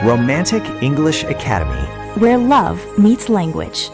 Romantic English Academy. Where love meets language.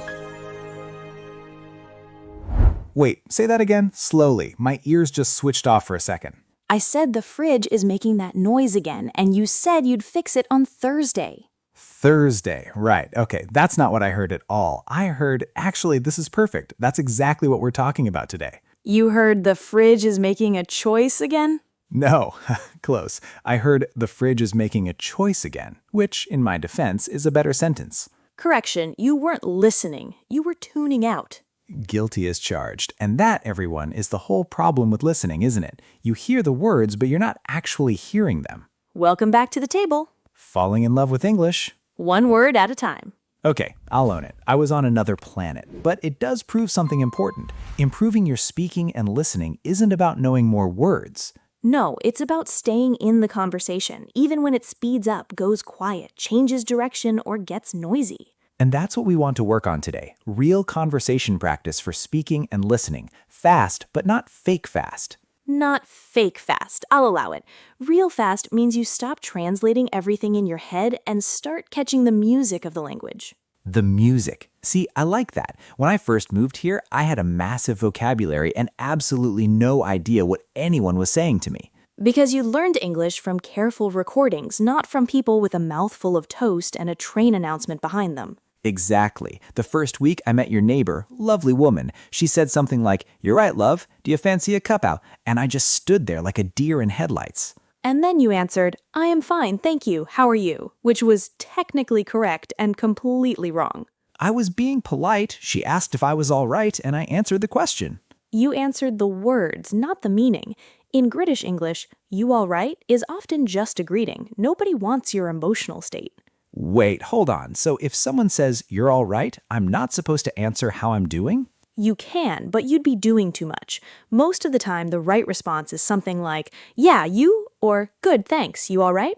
Wait, say that again, slowly. My ears just switched off for a second. I said the fridge is making that noise again, and you said you'd fix it on Thursday. Thursday, right. Okay, that's not what I heard at all. I heard, actually, this is perfect. That's exactly what we're talking about today. You heard the fridge is making a choice again? No, close. I heard the fridge is making a choice again, which, in my defense, is a better sentence. Correction, you weren't listening. You were tuning out. Guilty as charged. And that, everyone, is the whole problem with listening, isn't it? You hear the words, but you're not actually hearing them. Welcome back to the table. Falling in love with English. One word at a time. Okay, I'll own it. I was on another planet. But it does prove something important. Improving your speaking and listening isn't about knowing more words. No, it's about staying in the conversation, even when it speeds up, goes quiet, changes direction, or gets noisy. And that's what we want to work on today. Real conversation practice for speaking and listening. Fast, but not fake fast. Not fake fast, I'll allow it. Real fast means you stop translating everything in your head and start catching the music of the language. The music. See, I like that. When I first moved here, I had a massive vocabulary and absolutely no idea what anyone was saying to me. Because you learned English from careful recordings, not from people with a mouthful of toast and a train announcement behind them. Exactly. The first week I met your neighbor, lovely woman. She said something like, "You're right, love. Do you fancy a cup-out?" And I just stood there like a deer in headlights. And then you answered, "I am fine, thank you. How are you?" Which was technically correct and completely wrong. I was being polite. She asked if I was all right, and I answered the question. You answered the words, not the meaning. In British English, "you all right" is often just a greeting. Nobody wants your emotional state. Wait, hold on. So if someone says, "You're all right," I'm not supposed to answer how I'm doing? You can, but you'd be doing too much. Most of the time, the right response is something like, "Yeah, you," or "Good, thanks, you all right?"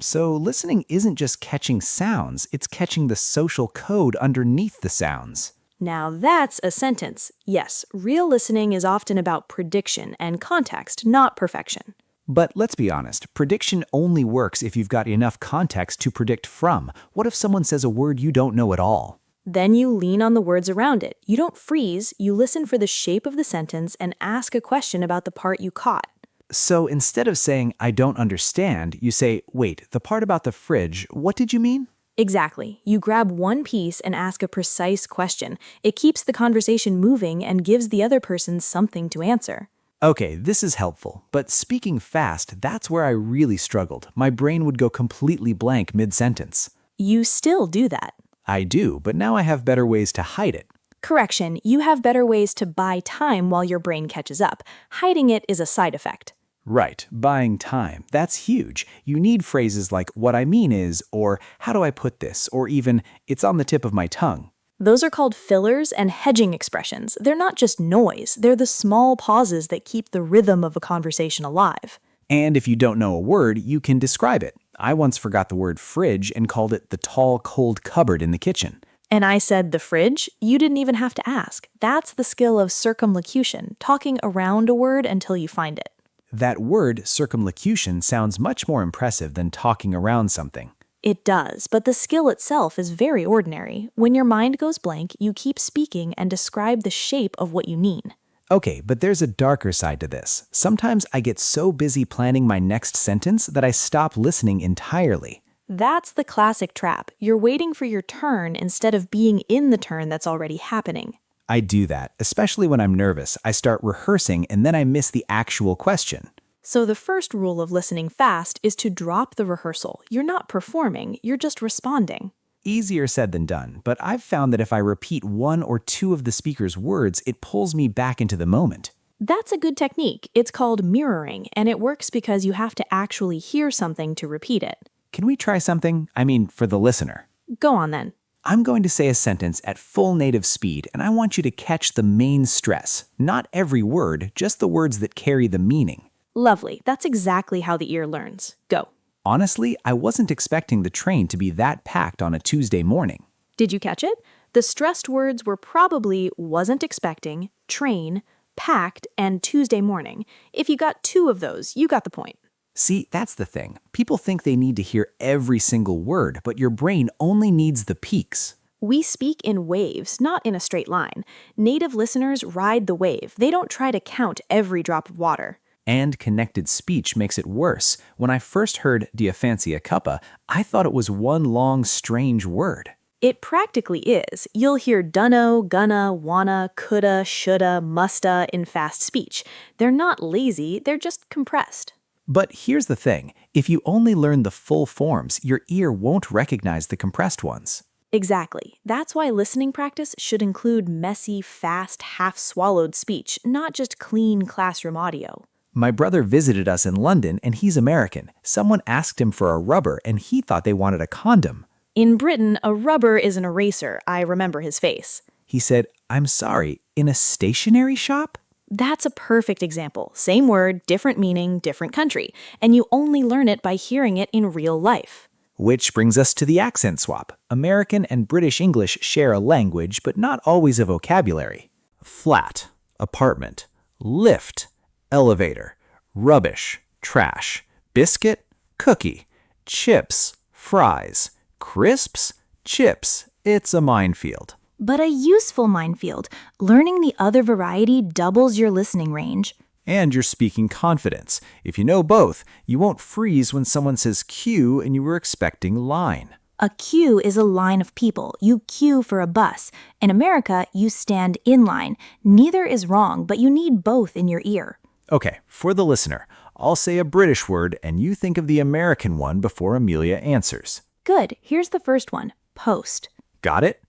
So listening isn't just catching sounds, it's catching the social code underneath the sounds. Now that's a sentence. Yes, real listening is often about prediction and context, not perfection. But let's be honest, prediction only works if you've got enough context to predict from. What if someone says a word you don't know at all? Then you lean on the words around it. You don't freeze, you listen for the shape of the sentence and ask a question about the part you caught. So instead of saying, "I don't understand," you say, "Wait, the part about the fridge, what did you mean?" Exactly. You grab one piece and ask a precise question. It keeps the conversation moving and gives the other person something to answer. Okay, this is helpful, but speaking fast, that's where I really struggled. My brain would go completely blank mid-sentence. You still do that. I do, but now I have better ways to hide it. Correction, you have better ways to buy time while your brain catches up. Hiding it is a side effect. Right, buying time. That's huge. You need phrases like "what I mean is," or "how do I put this," or even "it's on the tip of my tongue." Those are called fillers and hedging expressions. They're not just noise, they're the small pauses that keep the rhythm of a conversation alive. And if you don't know a word, you can describe it. I once forgot the word fridge and called it the tall, cold cupboard in the kitchen. And I said the fridge? You didn't even have to ask. That's the skill of circumlocution, talking around a word until you find it. That word, circumlocution, sounds much more impressive than talking around something. It does, but the skill itself is very ordinary. When your mind goes blank, you keep speaking and describe the shape of what you mean. Okay, but there's a darker side to this. Sometimes I get so busy planning my next sentence that I stop listening entirely. That's the classic trap. You're waiting for your turn instead of being in the turn that's already happening. I do that, especially when I'm nervous. I start rehearsing and then I miss the actual question. So the first rule of listening fast is to drop the rehearsal. You're not performing, you're just responding. Easier said than done, but I've found that if I repeat one or two of the speaker's words, it pulls me back into the moment. That's a good technique. It's called mirroring, and it works because you have to actually hear something to repeat it. Can we try something? I mean, for the listener. Go on then. I'm going to say a sentence at full native speed, and I want you to catch the main stress. Not every word, just the words that carry the meaning. Lovely. That's exactly how the ear learns. Go. Honestly, I wasn't expecting the train to be that packed on a Tuesday morning. Did you catch it? The stressed words were probably wasn't expecting, train, packed, and Tuesday morning. If you got two of those, you got the point. See, that's the thing. People think they need to hear every single word, but your brain only needs the peaks. We speak in waves, not in a straight line. Native listeners ride the wave. They don't try to count every drop of water. And connected speech makes it worse. When I first heard "Do you fancy a cuppa," I thought it was one long, strange word. It practically is. You'll hear dunno, gonna, wanna, coulda, shoulda, musta in fast speech. They're not lazy, they're just compressed. But here's the thing. If you only learn the full forms, your ear won't recognize the compressed ones. Exactly. That's why listening practice should include messy, fast, half-swallowed speech, not just clean classroom audio. My brother visited us in London, and he's American. Someone asked him for a rubber, and he thought they wanted a condom. In Britain, a rubber is an eraser. I remember his face. He said, "I'm sorry, in a stationery shop?" That's a perfect example. Same word, different meaning, different country. And you only learn it by hearing it in real life. Which brings us to the accent swap. American and British English share a language, but not always a vocabulary. Flat, apartment, lift, elevator, rubbish, trash, biscuit, cookie, chips, fries, crisps, chips. It's a minefield. But a useful minefield. Learning the other variety doubles your listening range. And you're speaking confidence. If you know both, you won't freeze when someone says queue and you were expecting line. A queue is a line of people. You queue for a bus. In America, you stand in line. Neither is wrong, but you need both in your ear. Okay, for the listener, I'll say a British word and you think of the American one before Amelia answers. Good. Here's the first one. Post. Got it?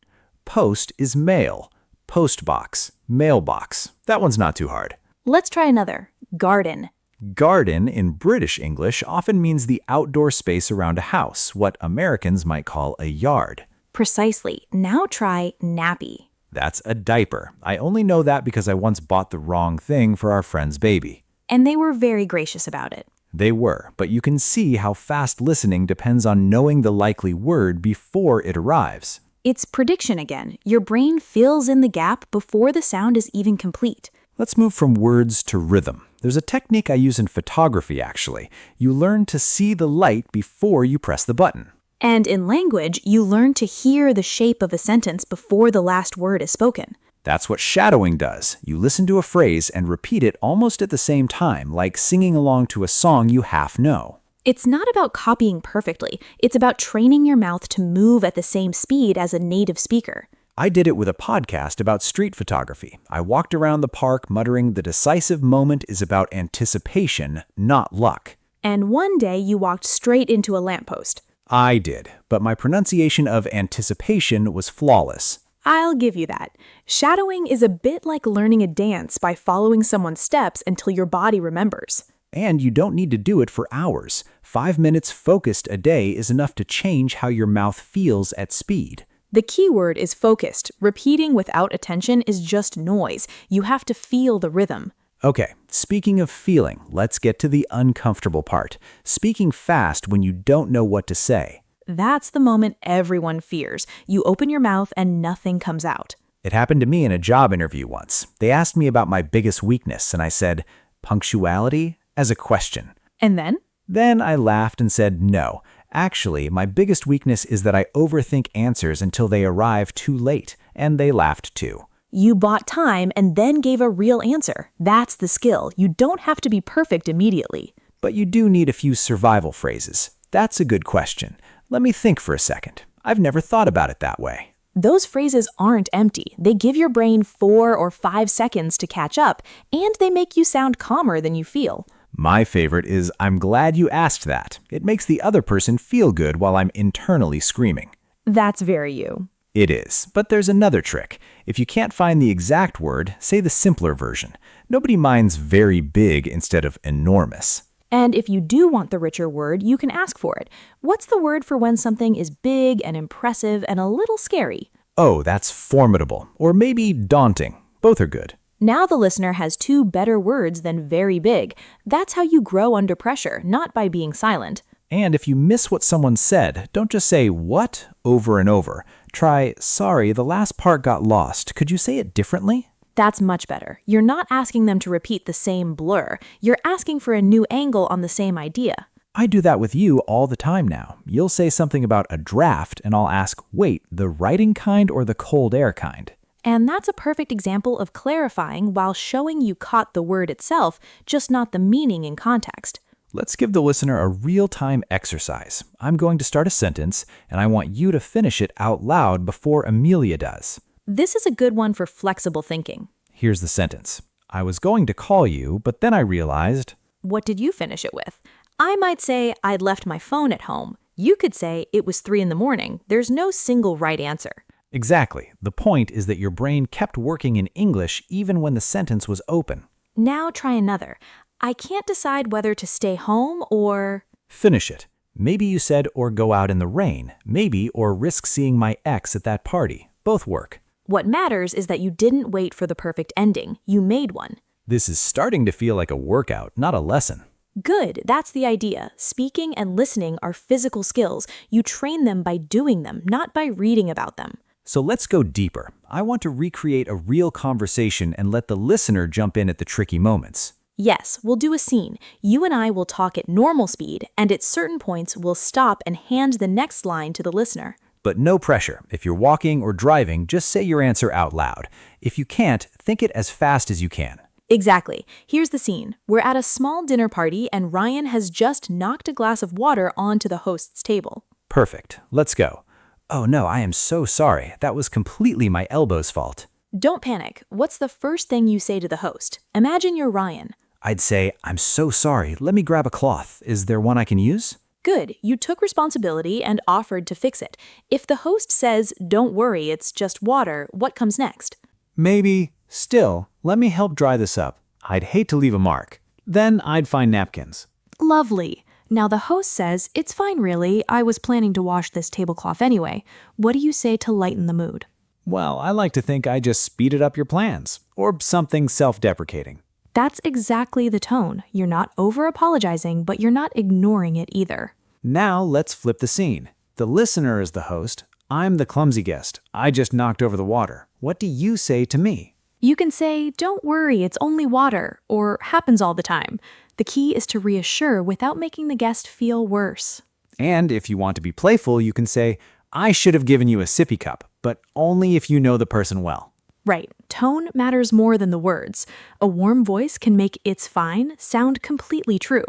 Post is mail. Postbox, mailbox. That one's not too hard. Let's try another. Garden. Garden in British English often means the outdoor space around a house, what Americans might call a yard. Precisely. Now try nappy. That's a diaper. I only know that because I once bought the wrong thing for our friend's baby. And they were very gracious about it. They were, but you can see how fast listening depends on knowing the likely word before it arrives. It's prediction again. Your brain fills in the gap before the sound is even complete. Let's move from words to rhythm. There's a technique I use in photography, actually. You learn to see the light before you press the button. And in language, you learn to hear the shape of a sentence before the last word is spoken. That's what shadowing does. You listen to a phrase and repeat it almost at the same time, like singing along to a song you half know. It's not about copying perfectly. It's about training your mouth to move at the same speed as a native speaker. I did it with a podcast about street photography. I walked around the park muttering the decisive moment is about anticipation, not luck. And one day you walked straight into a lamppost. I did, but my pronunciation of anticipation was flawless. I'll give you that. Shadowing is a bit like learning a dance by following someone's steps until your body remembers. And you don't need to do it for hours. 5 minutes focused a day is enough to change how your mouth feels at speed. The key word is focused. Repeating without attention is just noise. You have to feel the rhythm. Okay, speaking of feeling, let's get to the uncomfortable part. Speaking fast when you don't know what to say. That's the moment everyone fears. You open your mouth and nothing comes out. It happened to me in a job interview once. They asked me about my biggest weakness, and I said, punctuality, as a question. And then? Then I laughed and said, no. Actually, my biggest weakness is that I overthink answers until they arrive too late, and they laughed too. You bought time and then gave a real answer. That's the skill. You don't have to be perfect immediately. But you do need a few survival phrases. That's a good question. Let me think for a second. I've never thought about it that way. Those phrases aren't empty. They give your brain 4 or 5 seconds to catch up, and they make you sound calmer than you feel. My favorite is, I'm glad you asked that. It makes the other person feel good while I'm internally screaming. That's very you. It is, but there's another trick. If you can't find the exact word, say the simpler version. Nobody minds very big instead of enormous. And if you do want the richer word, you can ask for it. What's the word for when something is big and impressive and a little scary? Oh, that's formidable, or maybe daunting. Both are good. Now the listener has 2 better words than very big. That's how you grow under pressure, not by being silent. And if you miss what someone said, don't just say what over and over. Try, sorry, the last part got lost. Could you say it differently? That's much better. You're not asking them to repeat the same blur. You're asking for a new angle on the same idea. I do that with you all the time now. You'll say something about a draft, and I'll ask, wait, the writing kind or the cold air kind? And that's a perfect example of clarifying while showing you caught the word itself, just not the meaning in context. Let's give the listener a real-time exercise. I'm going to start a sentence, and I want you to finish it out loud before Amelia does. This is a good one for flexible thinking. Here's the sentence. I was going to call you, but then I realized... What did you finish it with? I might say I'd left my phone at home. You could say it was 3 a.m. There's no single right answer. Exactly. The point is that your brain kept working in English even when the sentence was open. Now try another. I can't decide whether to stay home or... Finish it. Maybe you said or go out in the rain. Maybe or risk seeing my ex at that party. Both work. What matters is that you didn't wait for the perfect ending. You made one. This is starting to feel like a workout, not a lesson. Good, that's the idea. Speaking and listening are physical skills. You train them by doing them, not by reading about them. So let's go deeper. I want to recreate a real conversation and let the listener jump in at the tricky moments. Yes, we'll do a scene. You and I will talk at normal speed, and at certain points we'll stop and hand the next line to the listener. But no pressure. If you're walking or driving, just say your answer out loud. If you can't, think it as fast as you can. Exactly. Here's the scene. We're at a small dinner party and Ryan has just knocked a glass of water onto the host's table. Perfect. Let's go. Oh no, I am so sorry. That was completely my elbow's fault. Don't panic. What's the first thing you say to the host? Imagine you're Ryan. I'd say, I'm so sorry. Let me grab a cloth. Is there one I can use? Good. You took responsibility and offered to fix it. If the host says, don't worry, it's just water, what comes next? Maybe. Still, let me help dry this up. I'd hate to leave a mark. Then I'd find napkins. Lovely. Now the host says, it's fine really, I was planning to wash this tablecloth anyway. What do you say to lighten the mood? Well, I like to think I just speeded up your plans. Or something self-deprecating. That's exactly the tone. You're not over-apologizing, but you're not ignoring it either. Now let's flip the scene. The listener is the host. I'm the clumsy guest. I just knocked over the water. What do you say to me? You can say, don't worry, it's only water, or happens all the time. The key is to reassure without making the guest feel worse. And if you want to be playful, you can say, I should have given you a sippy cup, but only if you know the person well. Right. Tone matters more than the words. A warm voice can make "it's fine" sound completely true.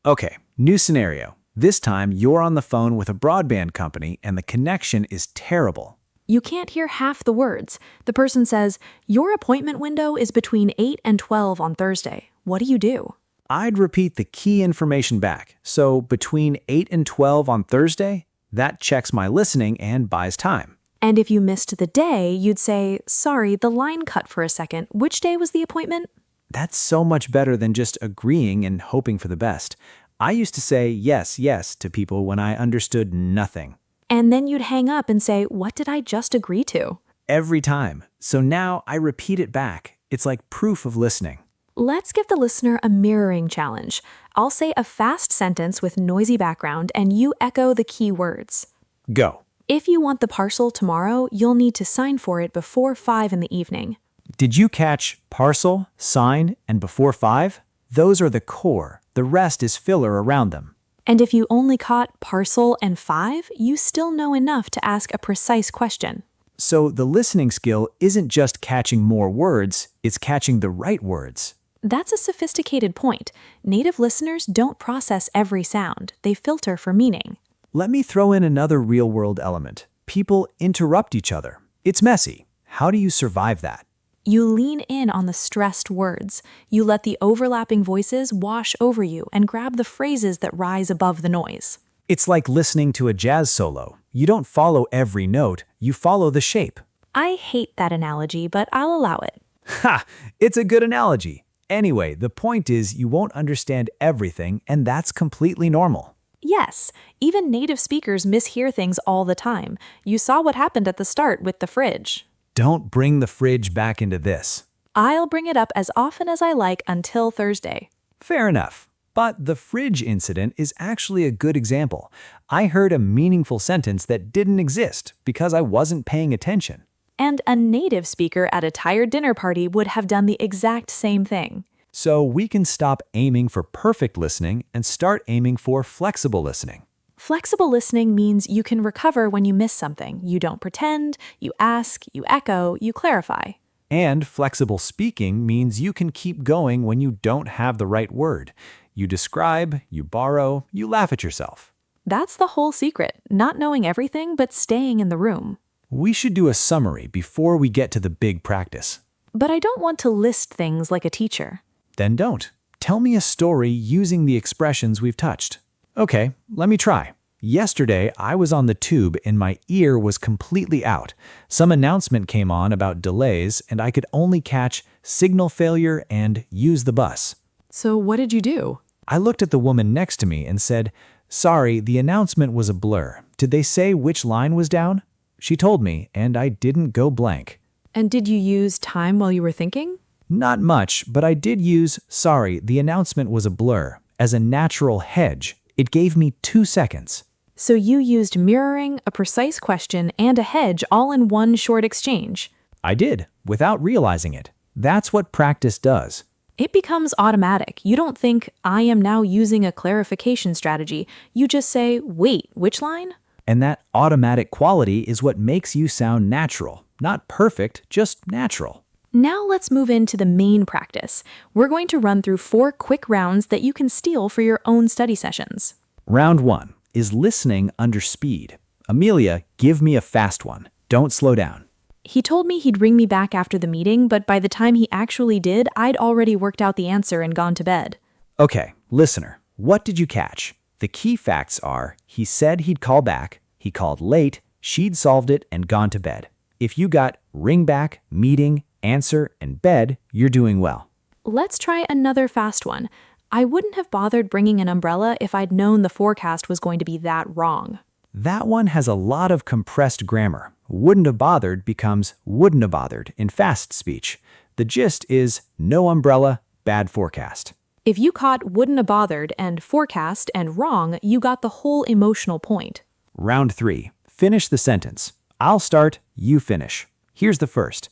Okay, new scenario. This time you're on the phone with a broadband company and the connection is terrible. You can't hear half the words. The person says, your appointment window is between 8 and 12 on Thursday. What do you do? I'd repeat the key information back. So between 8 and 12 on Thursday, that checks my listening and buys time. And if you missed the day, you'd say, sorry, the line cut for a second. Which day was the appointment? That's so much better than just agreeing and hoping for the best. I used to say yes, yes to people when I understood nothing. And then you'd hang up and say, what did I just agree to? Every time. So now I repeat it back. It's like proof of listening. Let's give the listener a mirroring challenge. I'll say a fast sentence with noisy background and you echo the key words. Go. If you want the parcel tomorrow, you'll need to sign for it before 5 in the evening. Did you catch parcel, sign, and before 5? Those are the core. The rest is filler around them. And if you only caught parcel and 5, you still know enough to ask a precise question. So the listening skill isn't just catching more words, it's catching the right words. That's a sophisticated point. Native listeners don't process every sound. They filter for meaning. Let me throw in another real-world element. People interrupt each other. It's messy. How do you survive that? You lean in on the stressed words. You let the overlapping voices wash over you and grab the phrases that rise above the noise. It's like listening to a jazz solo. You don't follow every note, you follow the shape. I hate that analogy, but I'll allow it. Ha! It's a good analogy. Anyway, the point is you won't understand everything, and that's completely normal. Yes, even native speakers mishear things all the time. You saw what happened at the start with the fridge. Don't bring the fridge back into this. I'll bring it up as often as I like until Thursday. Fair enough. But the fridge incident is actually a good example. I heard a meaningful sentence that didn't exist because I wasn't paying attention. And a native speaker at a tired dinner party would have done the exact same thing. So we can stop aiming for perfect listening and start aiming for flexible listening. Flexible listening means you can recover when you miss something. You don't pretend, you ask, you echo, you clarify. And flexible speaking means you can keep going when you don't have the right word. You describe, you borrow, you laugh at yourself. That's the whole secret, not knowing everything but staying in the room. We should do a summary before we get to the big practice. But I don't want to list things like a teacher. Then don't. Tell me a story using the expressions we've touched. Okay, let me try. Yesterday, I was on the tube and my ear was completely out. Some announcement came on about delays and I could only catch signal failure and use the bus. So what did you do? I looked at the woman next to me and said, "Sorry, the announcement was a blur. Did they say which line was down?" She told me, and I didn't go blank. And did you use time while you were thinking? Not much, but I did use "sorry, the announcement was a blur" as a natural hedge. It gave me 2 seconds. So you used mirroring, a precise question, and a hedge all in one short exchange. I did, without realizing it. That's what practice does. It becomes automatic. You don't think, I am now using a clarification strategy. You just say, wait, which line? And that automatic quality is what makes you sound natural. Not perfect, just natural. Now let's move into the main practice. We're going to run through 4 quick rounds that you can steal for your own study sessions. Round 1 is listening under speed. Amelia, give me a fast one. Don't slow down. He told me he'd ring me back after the meeting, but by the time he actually did, I'd already worked out the answer and gone to bed. Okay, listener, what did you catch? The key facts are, he said he'd call back, he called late, she'd solved it and gone to bed. If you got ring back, meeting, answer, and bed, you're doing well. Let's try another fast one. I wouldn't have bothered bringing an umbrella if I'd known the forecast was going to be that wrong. That one has a lot of compressed grammar. Wouldn't have bothered becomes wouldn't have bothered in fast speech. The gist is no umbrella, bad forecast. If you caught wouldn't have bothered and forecast and wrong, you got the whole emotional point. Round 3. Finish the sentence. I'll start, you finish. Here's the first.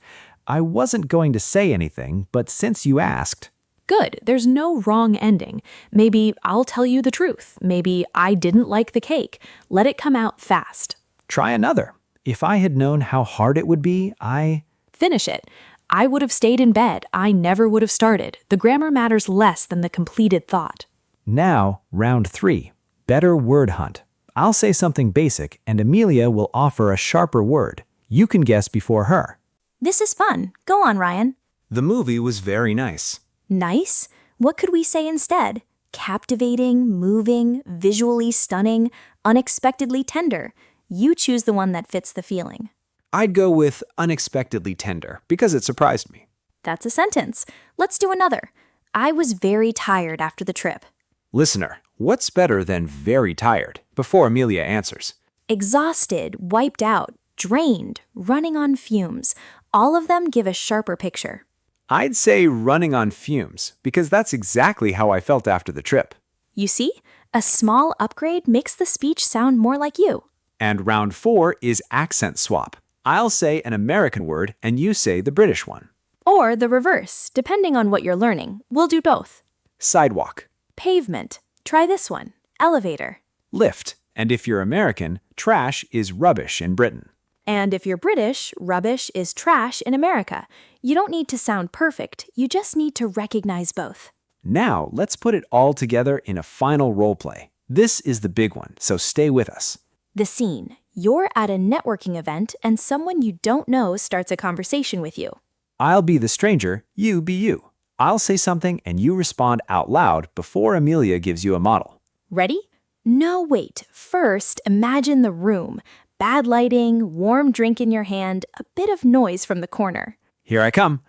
I wasn't going to say anything, but since you asked... Good, there's no wrong ending. Maybe I'll tell you the truth. Maybe I didn't like the cake. Let it come out fast. Try another. If I had known how hard it would be, Finish it. I would have stayed in bed. I never would have started. The grammar matters less than the completed thought. Now, round 3. Better word hunt. I'll say something basic, and Amelia will offer a sharper word. You can guess before her. This is fun. Go on, Ryan. The movie was very nice. Nice? What could we say instead? Captivating, moving, visually stunning, unexpectedly tender. You choose the one that fits the feeling. I'd go with unexpectedly tender because it surprised me. That's a sentence. Let's do another. I was very tired after the trip. Listener, what's better than very tired before Amelia answers? Exhausted, wiped out, drained, running on fumes. All of them give a sharper picture. I'd say running on fumes because that's exactly how I felt after the trip. You see? A small upgrade makes the speech sound more like you. And round 4 is accent swap. I'll say an American word and you say the British one. Or the reverse, depending on what you're learning. We'll do both. Sidewalk. Pavement. Try this one. Elevator. Lift. And if you're American, trash is rubbish in Britain. And if you're British, rubbish is trash in America. You don't need to sound perfect, you just need to recognize both. Now, let's put it all together in a final role play. This is the big one, so stay with us. The scene. You're at a networking event and someone you don't know starts a conversation with you. I'll be the stranger, you be you. I'll say something and you respond out loud before Amelia gives you a model. Ready? No, wait. First, imagine the room. Bad lighting, warm drink in your hand, a bit of noise from the corner. Here I come.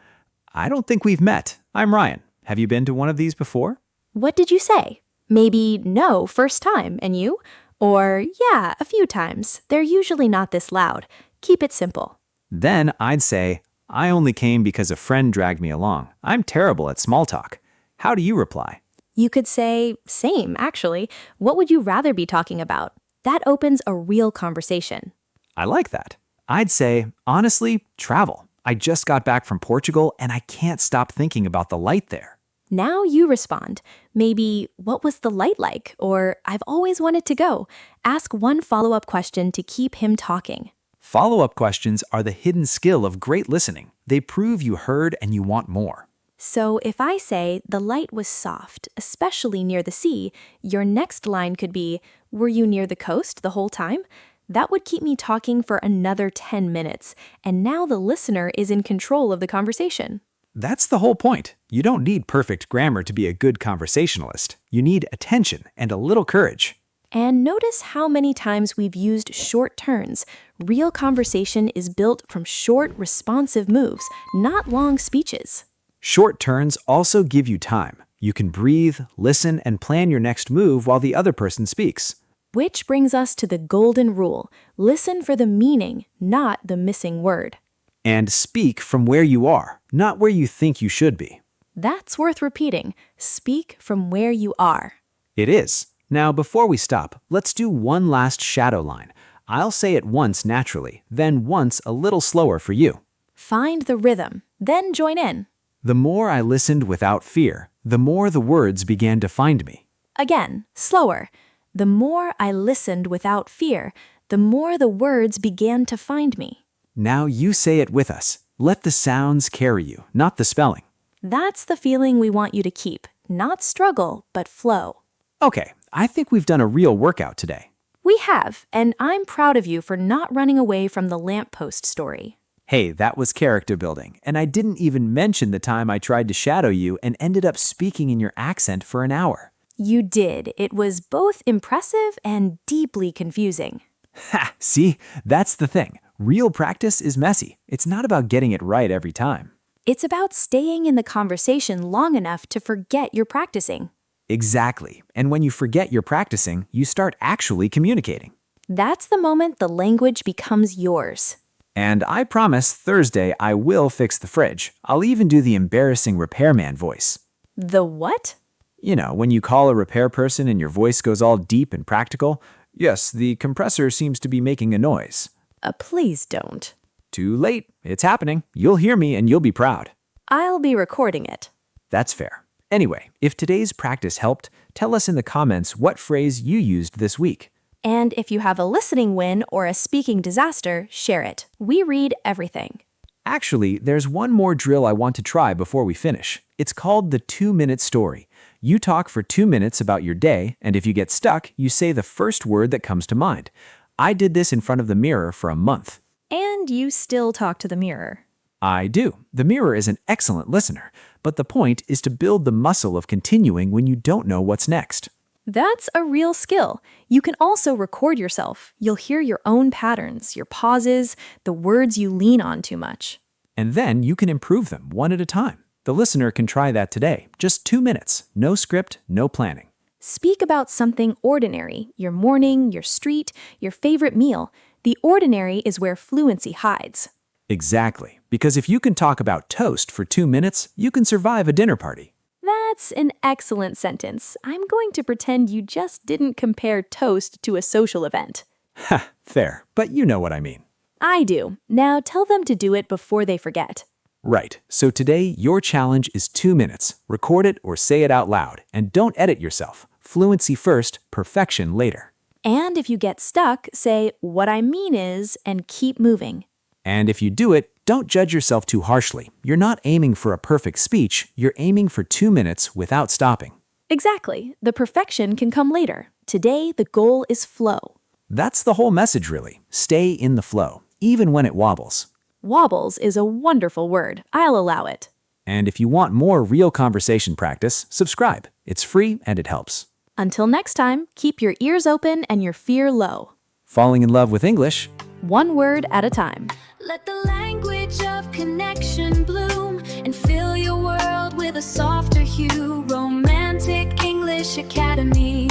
I don't think we've met. I'm Ryan. Have you been to one of these before? What did you say? Maybe no, first time, and you? Or yeah, a few times. They're usually not this loud. Keep it simple. Then I'd say, I only came because a friend dragged me along. I'm terrible at small talk. How do you reply? You could say, same, actually. What would you rather be talking about? That opens a real conversation. I like that. I'd say, honestly, travel. I just got back from Portugal and I can't stop thinking about the light there. Now you respond. Maybe, what was the light like? Or, I've always wanted to go. Ask one follow-up question to keep him talking. Follow-up questions are the hidden skill of great listening. They prove you heard and you want more. So if I say, the light was soft, especially near the sea, your next line could be, were you near the coast the whole time? That would keep me talking for another 10 minutes, and now the listener is in control of the conversation. That's the whole point. You don't need perfect grammar to be a good conversationalist. You need attention and a little courage. And notice how many times we've used short turns. Real conversation is built from short, responsive moves, not long speeches. Short turns also give you time. You can breathe, listen, and plan your next move while the other person speaks. Which brings us to the golden rule. Listen for the meaning, not the missing word. And speak from where you are, not where you think you should be. That's worth repeating. Speak from where you are. It is. Now, before we stop, let's do one last shadow line. I'll say it once naturally, then once a little slower for you. Find the rhythm, then join in. The more I listened without fear, the more the words began to find me. Again, slower. The more I listened without fear, the more the words began to find me. Now you say it with us. Let the sounds carry you, not the spelling. That's the feeling we want you to keep. Not struggle, but flow. Okay, I think we've done a real workout today. We have, and I'm proud of you for not running away from the lamppost story. Hey, that was character building, and I didn't even mention the time I tried to shadow you and ended up speaking in your accent for an hour. You did. It was both impressive and deeply confusing. Ha! See, that's the thing. Real practice is messy. It's not about getting it right every time. It's about staying in the conversation long enough to forget you're practicing. Exactly. And when you forget you're practicing, you start actually communicating. That's the moment the language becomes yours. And I promise Thursday I will fix the fridge. I'll even do the embarrassing repairman voice. The what? You know, when you call a repair person and your voice goes all deep and practical. Yes, the compressor seems to be making a noise. Please don't. Too late. It's happening. You'll hear me and you'll be proud. I'll be recording it. That's fair. Anyway, if today's practice helped, tell us in the comments what phrase you used this week. And if you have a listening win or a speaking disaster, share it. We read everything. Actually, there's one more drill I want to try before we finish. It's called the 2-minute story. You talk for 2 minutes about your day, and if you get stuck, you say the first word that comes to mind. I did this in front of the mirror for a month. And you still talk to the mirror. I do. The mirror is an excellent listener, but the point is to build the muscle of continuing when you don't know what's next. That's a real skill. You can also record yourself. You'll hear your own patterns, your pauses, the words you lean on too much. And then you can improve them one at a time. The listener can try that today. Just 2 minutes. No script, no planning. Speak about something ordinary, your morning, your street, your favorite meal. The ordinary is where fluency hides. Exactly. Because if you can talk about toast for 2 minutes, you can survive a dinner party. That's an excellent sentence. I'm going to pretend you just didn't compare toast to a social event. Ha, fair. But you know what I mean. I do. Now tell them to do it before they forget. Right. So today, your challenge is 2 minutes. Record it or say it out loud. And don't edit yourself. Fluency first, perfection later. And if you get stuck, say, what I mean is, and keep moving. And if you do it, don't judge yourself too harshly. You're not aiming for a perfect speech. You're aiming for 2 minutes without stopping. Exactly. The perfection can come later. Today, the goal is flow. That's the whole message, really. Stay in the flow, even when it wobbles. Wobbles is a wonderful word. I'll allow it. And if you want more real conversation practice, subscribe. It's free and it helps. Until next time, keep your ears open and your fear low. Falling in love with English. One word at a time. Let the language of connection bloom and fill your world with a softer hue. Romantic English Academy.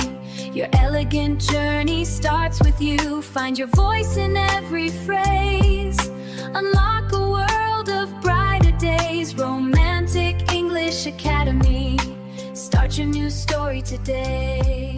Your elegant journey starts with you. Find your voice in every phrase. Unlock a world of brighter days. Romantic English Academy. Start your new story today.